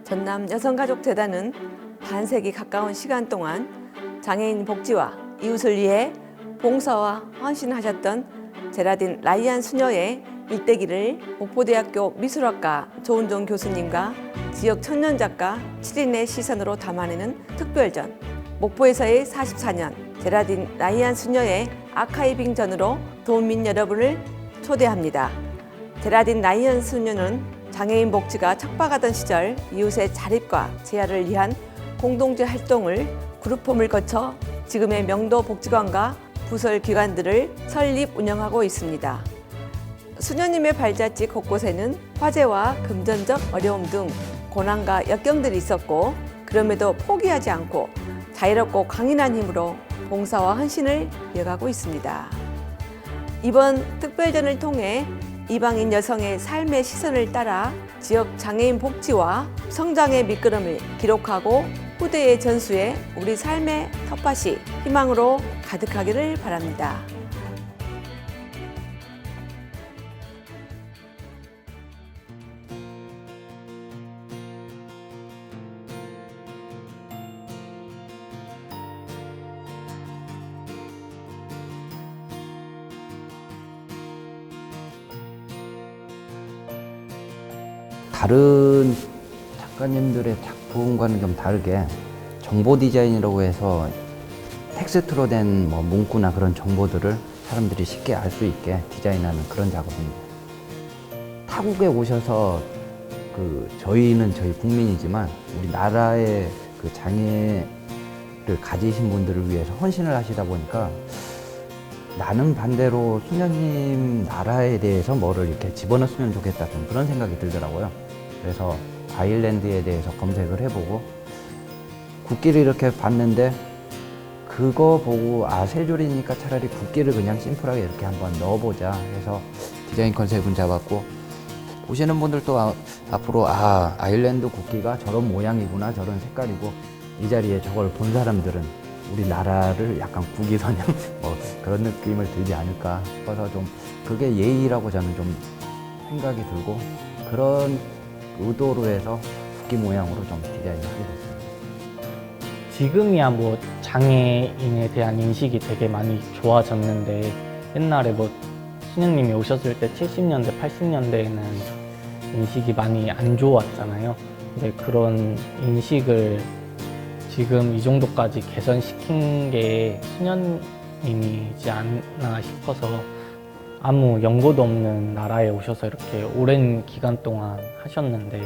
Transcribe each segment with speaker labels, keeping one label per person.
Speaker 1: 전남 여성가족재단은 반세기 가까운 시간 동안 장애인 복지와 이웃을 위해 봉사와 헌신하셨던 제라딘 라이안 수녀의 일대기를 목포대학교 미술학과 조은종 교수님과 지역 청년 작가 7인의 시선으로 담아내는 특별전, 목포에서의 44년 제라딘 라이안 수녀의 아카이빙전으로 도민 여러분을 초대합니다. 제라딘 라이안 수녀는 장애인 복지가 척박하던 시절 이웃의 자립과 재활을 위한 공동체 활동을 그룹홈을 거쳐 지금의 명도 복지관과 부설 기관들을 설립 운영하고 있습니다. 수녀님의 발자취 곳곳에는 화재와 금전적 어려움 등 고난과 역경들이 있었고, 그럼에도 포기하지 않고 자유롭고 강인한 힘으로 봉사와 헌신을 이어가고 있습니다. 이번 특별전을 통해 이방인 여성의 삶의 시선을 따라 지역 장애인 복지와 성장의 밑거름을 기록하고 후대의 전수에 우리 삶의 텃밭이 희망으로 가득하기를 바랍니다.
Speaker 2: 다른 작가님들의 작품과는 좀 다르게 정보 디자인이라고 해서 텍스트로 된 문구나 그런 정보들을 사람들이 쉽게 알 수 있게 디자인하는 그런 작업입니다. 타국에 오셔서 저희는 저희 국민이지만 우리나라의 장애를 가지신 분들을 위해서 헌신을 하시다 보니까 나는 반대로 수녀님 나라에 대해서 뭐를 이렇게 집어넣었으면 좋겠다, 좀 그런 생각이 들더라고요. 그래서 아일랜드에 대해서 검색을 해보고 국기를 이렇게 봤는데 그거 보고 세 줄이니까 차라리 국기를 그냥 심플하게 이렇게 한번 넣어보자 해서 디자인 컨셉은 잡았고, 보시는 분들도 앞으로 아일랜드 국기가 저런 모양이구나, 저런 색깔이고, 이 자리에 저걸 본 사람들은 우리나라를 약간 국위선양 그런 느낌을 들지 않을까 싶어서 좀 그게 예의라고 저는 좀 생각이 들고, 그런 의도로 해서 국기 모양으로 좀 디자인을 하게 됐습니다.
Speaker 3: 지금이야 장애인에 대한 인식이 되게 많이 좋아졌는데, 옛날에 수녀님이 오셨을 때 70년대, 80년대에는 인식이 많이 안 좋았잖아요. 근데 그런 인식을 지금 이 정도까지 개선시킨 게 수녀님이지 않나 싶어서, 아무 연고도 없는 나라에 오셔서 이렇게 오랜 기간 동안 하셨는데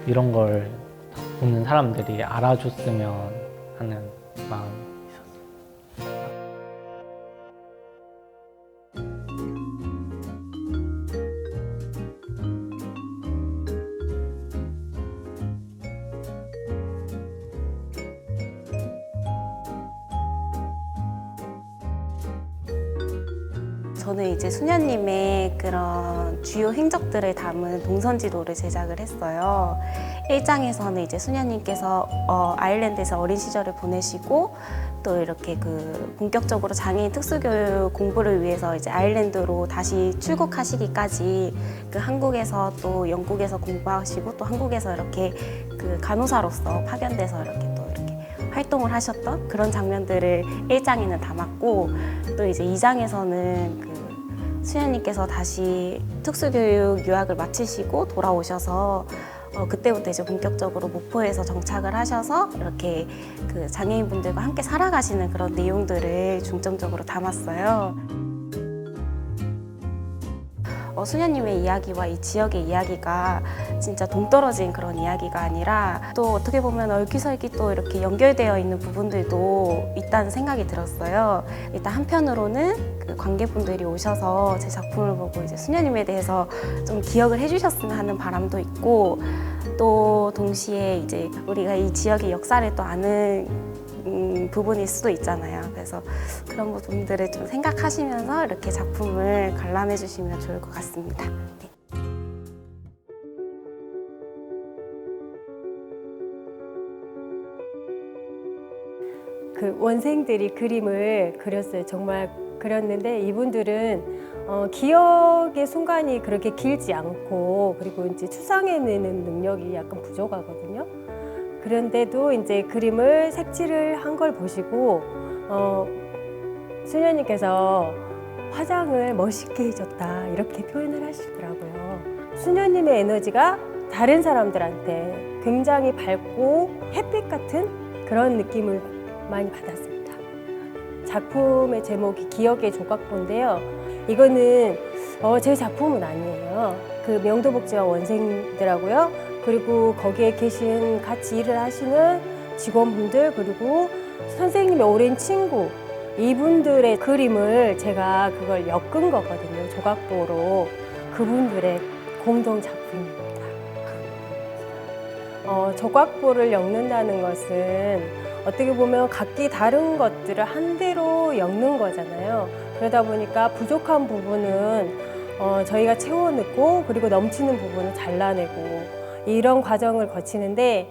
Speaker 3: 이런 걸 보는 사람들이 알아줬으면 하는 마음이 있었어요.
Speaker 4: 저는 이제 수녀님의 그런 주요 행적들을 담은 동선지도를 제작을 했어요. 1장에서는 이제 수녀님께서 아일랜드에서 어린 시절을 보내시고, 또 이렇게 본격적으로 장애인 특수교육 공부를 위해서 이제 아일랜드로 다시 출국하시기까지 한국에서 또 영국에서 공부하시고, 또 한국에서 이렇게 간호사로서 파견돼서 이렇게 활동을 하셨던 그런 장면들을 1장에는 담았고, 또 이제 2장에서는 수녀님께서 다시 특수교육 유학을 마치시고 돌아오셔서 그때부터 이제 본격적으로 목포에서 정착을 하셔서 이렇게 장애인분들과 함께 살아가시는 그런 내용들을 중점적으로 담았어요. 수녀님의 이야기와 이 지역의 이야기가 진짜 동떨어진 그런 이야기가 아니라, 또 어떻게 보면 얽히설키 또 이렇게 연결되어 있는 부분들도 있다는 생각이 들었어요. 일단 한편으로는 관객분들이 오셔서 제 작품을 보고 이제 수녀님에 대해서 좀 기억을 해주셨으면 하는 바람도 있고, 또 동시에 이제 우리가 이 지역의 역사를 또 아는 부분일 수도 있잖아요. 그래서 그런 부분들을 좀 생각하시면서 이렇게 작품을 관람해 주시면 좋을 것 같습니다. 네.
Speaker 5: 원생들이 그림을 그렸어요. 정말 그렸는데 이분들은 기억의 순간이 그렇게 길지 않고 그리고 이제 추상해내는 능력이 약간 부족하거든요. 그런데도 이제 그림을 색칠을 한 걸 보시고 수녀님께서 화장을 멋있게 해줬다 이렇게 표현을 하시더라고요. 수녀님의 에너지가 다른 사람들한테 굉장히 밝고 햇빛 같은 그런 느낌을 많이 받았습니다. 작품의 제목이 기억의 조각보인데요. 이거는 제 작품은 아니에요. 그 명도복지관 원생들하고요. 그리고 거기에 계신 같이 일을 하시는 직원분들 그리고 선생님의 오랜 친구 이분들의 그림을 제가 그걸 엮은 거거든요. 조각보로 그분들의 공동 작품입니다. 조각보를 엮는다는 것은 어떻게 보면 각기 다른 것들을 한 대로 엮는 거잖아요. 그러다 보니까 부족한 부분은 저희가 채워 넣고 그리고 넘치는 부분은 잘라내고 이런 과정을 거치는데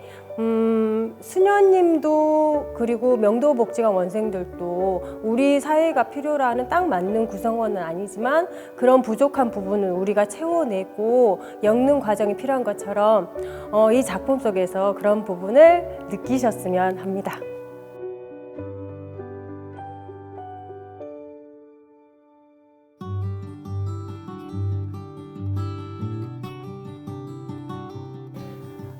Speaker 5: 수녀님도 그리고 명도복지관 원생들도 우리 사회가 필요로 하는 딱 맞는 구성원은 아니지만 그런 부족한 부분을 우리가 채워내고 엮는 과정이 필요한 것처럼 이 작품 속에서 그런 부분을 느끼셨으면 합니다.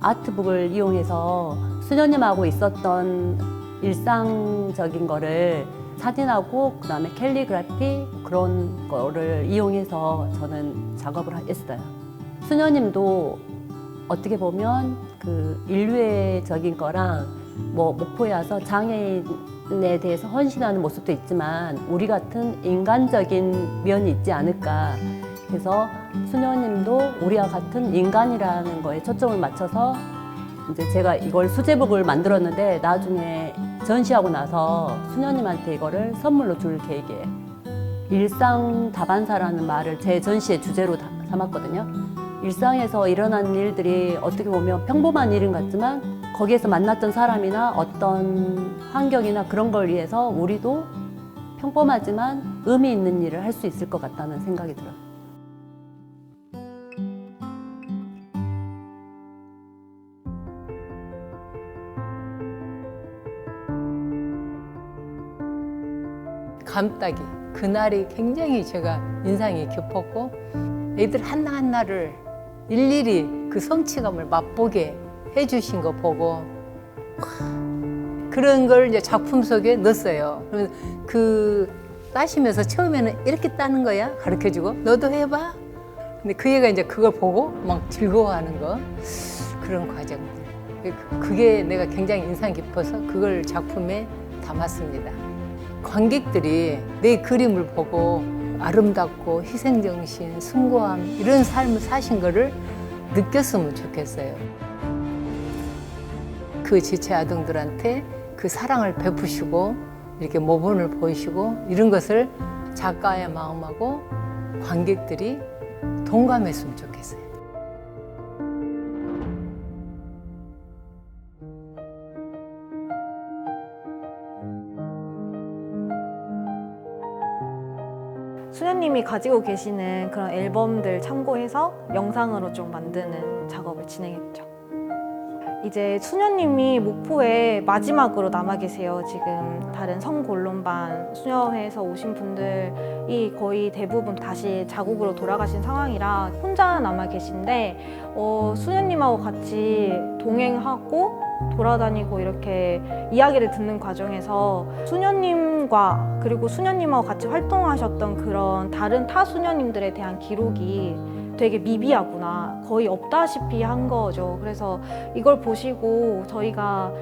Speaker 6: 아트북을 이용해서 수녀님하고 있었던 일상적인 거를 사진하고 그다음에 캘리그라피 그런 거를 이용해서 저는 작업을 했어요. 수녀님도 어떻게 보면 그 인류애적인 거랑 뭐 목포에 와서 장애인에 대해서 헌신하는 모습도 있지만 우리 같은 인간적인 면이 있지 않을까. 그래서 수녀님도 우리와 같은 인간이라는 거에 초점을 맞춰서 이제 제가 이걸 수제복을 만들었는데 나중에 전시하고 나서 수녀님한테 이거를 선물로 줄 계획이에요. 일상 다반사라는 말을 제 전시의 주제로 삼았거든요. 일상에서 일어나는 일들이 어떻게 보면 평범한 일인 것 같지만 거기에서 만났던 사람이나 어떤 환경이나 그런 걸 위해서 우리도 평범하지만 의미 있는 일을 할 수 있을 것 같다는 생각이 들어요.
Speaker 7: 감따기 그날이 굉장히 제가 인상이 깊었고 애들 하나하나를 일일이 그 성취감을 맛보게 해주신 거 보고 그런 걸 이제 작품 속에 넣었어요. 그러면 그 따시면서 처음에는 이렇게 따는 거야 가르쳐주고 너도 해봐. 근데 그 애가 이제 그걸 보고 막 즐거워하는 거 그런 과정들. 그게 내가 굉장히 인상 깊어서 그걸 작품에 담았습니다. 관객들이 내 그림을 보고 아름답고 희생정신, 숭고함 이런 삶을 사신 거를 느꼈으면 좋겠어요. 그 지체 아동들한테 그 사랑을 베푸시고 이렇게 모범을 보이시고 이런 것을 작가의 마음하고 관객들이 동감했으면 좋겠어요.
Speaker 8: 수녀님이 가지고 계시는 그런 앨범들 참고해서 영상으로 좀 만드는 작업을 진행했죠. 이제 수녀님이 목포에 마지막으로 남아 계세요. 지금 다른 성곤론반 수녀회에서 오신 분들이 거의 대부분 다시 자국으로 돌아가신 상황이라 혼자 남아 계신데 수녀님하고 같이 동행하고 돌아다니고 이렇게 이야기를 듣는 과정에서 수녀님과 그리고 수녀님하고 같이 활동하셨던 그런 다른 타 수녀님들에 대한 기록이 되게 미비하구나, 거의 없다시피 한 거죠. 그래서 이걸 보시고 저희가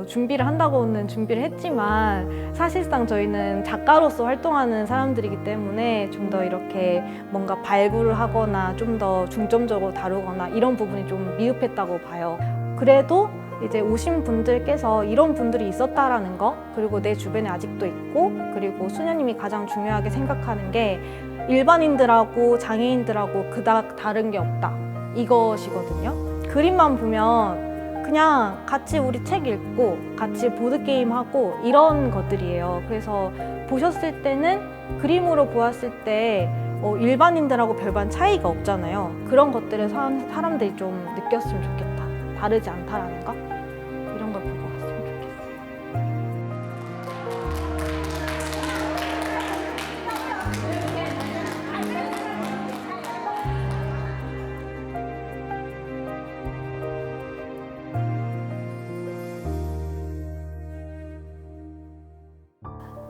Speaker 8: 준비를 한다고는 준비를 했지만 사실상 저희는 작가로서 활동하는 사람들이기 때문에 좀 더 이렇게 뭔가 발굴을 하거나 좀 더 중점적으로 다루거나 이런 부분이 좀 미흡했다고 봐요. 그래도 이제 오신 분들께서 이런 분들이 있었다라는 거, 그리고 내 주변에 아직도 있고, 그리고 수녀님이 가장 중요하게 생각하는 게 일반인들하고 장애인들하고 그닥 다른 게 없다, 이것이거든요. 그림만 보면 그냥 같이 우리 책 읽고 같이 보드게임 하고 이런 것들이에요. 그래서 보셨을 때는 그림으로 보았을 때 일반인들하고 별반 차이가 없잖아요. 그런 것들을 사람들이 좀 느꼈으면 좋겠다. 다르지 않다라는 거? 이런 걸 보고 왔으면 좋겠어요.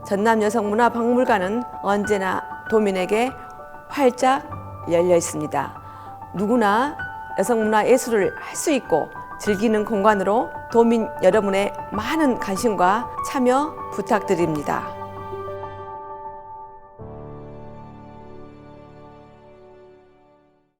Speaker 1: 전남여성문화박물관은 언제나 도민에게 활짝 열려 있습니다. 누구나 여성문화 예술을 할 수 있고 즐기는 공간으로 도민 여러분의 많은 관심과 참여 부탁드립니다.